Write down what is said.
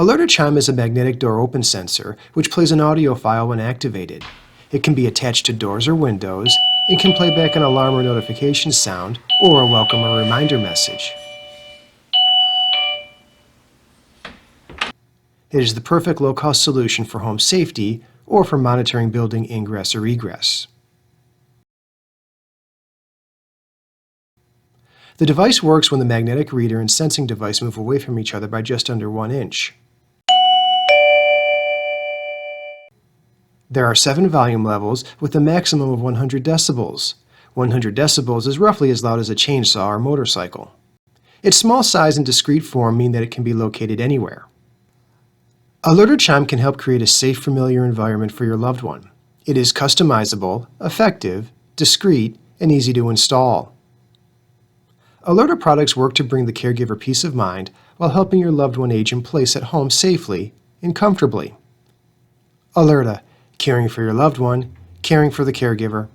Alerta Chime is a magnetic door open sensor which plays an audio file when activated. It can be attached to doors or windows and can play back an alarm or notification sound or a welcome or reminder message. It is the perfect low-cost solution for home safety or for monitoring building ingress or egress. The device works when the magnetic reader and sensing device move away from each other by just under 1 inch. There are 7 volume levels with a maximum of 100 decibels. 100 decibels is roughly as loud as a chainsaw or motorcycle. Its small size and discrete form mean that it can be located anywhere. Alerta Chime can help create a safe, familiar environment for your loved one. It is customizable, effective, discreet, and easy to install. Alerta products work to bring the caregiver peace of mind while helping your loved one age in place at home safely and comfortably. Alerta, caring for your loved one, caring for the caregiver.